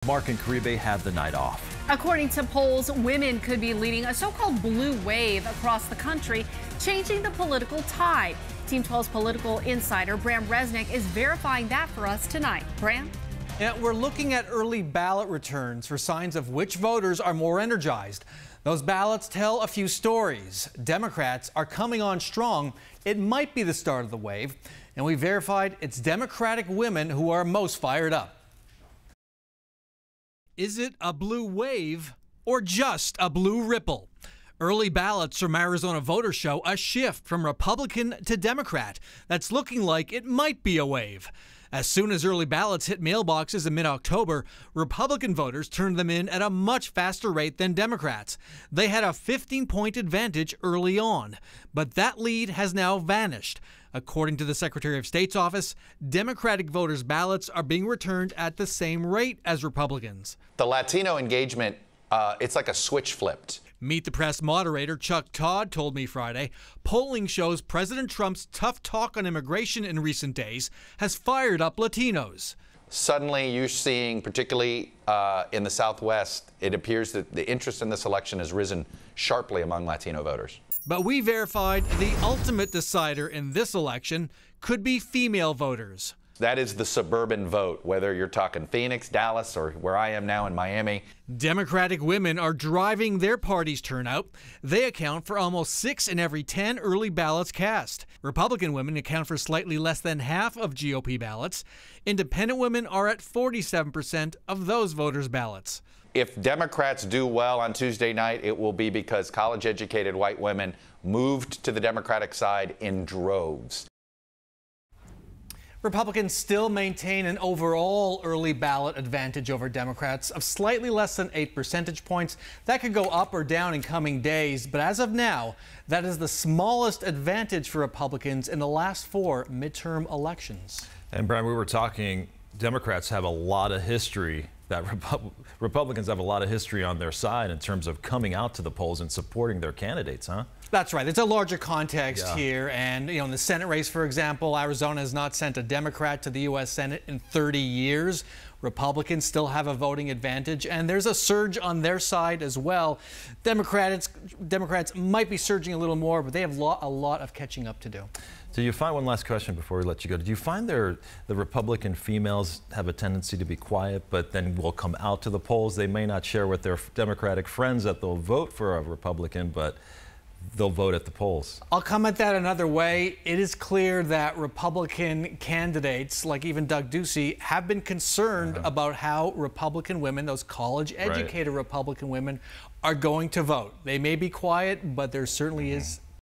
Mark and Caribe have the night off. According to polls, women could be leading a so-called blue wave across the country, changing the political tide. Team 12's political insider Bram Resnick is verifying that for us tonight. Bram? Yeah, we're looking at early ballot returns for signs of which voters are more energized. Those ballots tell a few stories. Democrats are coming on strong. It might be the start of the wave. And we verified it's Democratic women who are most fired up. Is it a blue wave or just a blue ripple? Early ballots from Arizona voters show a shift from Republican to Democrat that's looking like it might be a wave. As soon as early ballots hit mailboxes in mid-October, Republican voters turned them in at a much faster rate than Democrats. They had a 15-point advantage early on, but that lead has now vanished. According to the Secretary of State's office, Democratic voters' ballots are being returned at the same rate as Republicans. The Latino engagement, it's like a switch flipped. Meet the Press moderator Chuck Todd told me Friday, polling shows President Trump's tough talk on immigration in recent days has fired up Latinos. Suddenly you're seeing, particularly in the Southwest, it appears that the interest in this election has risen sharply among Latino voters. But we verified the ultimate decider in this election could be female voters. That is the suburban vote, whether you're talking Phoenix, Dallas, or where I am now in Miami. Democratic women are driving their party's turnout. They account for almost 6 in every 10 early ballots cast. Republican women account for slightly less than half of GOP ballots. Independent women are at 47% of those voters' ballots. If Democrats do well on Tuesday night, it will be because college-educated white women moved to the Democratic side in droves. Republicans still maintain an overall early ballot advantage over Democrats of slightly less than 8 percentage points. That could go up or down in coming days, but as of now, that is the smallest advantage for Republicans in the last 4 midterm elections. And Brian, we were talking, Democrats have a lot of history, that Republicans have a lot of history on their side in terms of coming out to the polls and supporting their candidates, huh? That's right. It's a larger context here. And, in the Senate race, for example, Arizona has not sent a Democrat to the U.S. Senate in 30 years. Republicans still have a voting advantage, and there's a surge on their side as well. Democrats might be surging a little more, but they have a lot of catching up to do. Do you find, one last question before we let you go, do you find the Republican females have a tendency to be quiet, but then will come out to the polls? They may not share with their Democratic friends that they'll vote for a Republican, but they'll vote at the polls. I'll come at that another way. It is clear that Republican candidates, like even Doug Ducey, have been concerned about how Republican women, those college-educated Republican women, are going to vote. They may be quiet, but there certainly is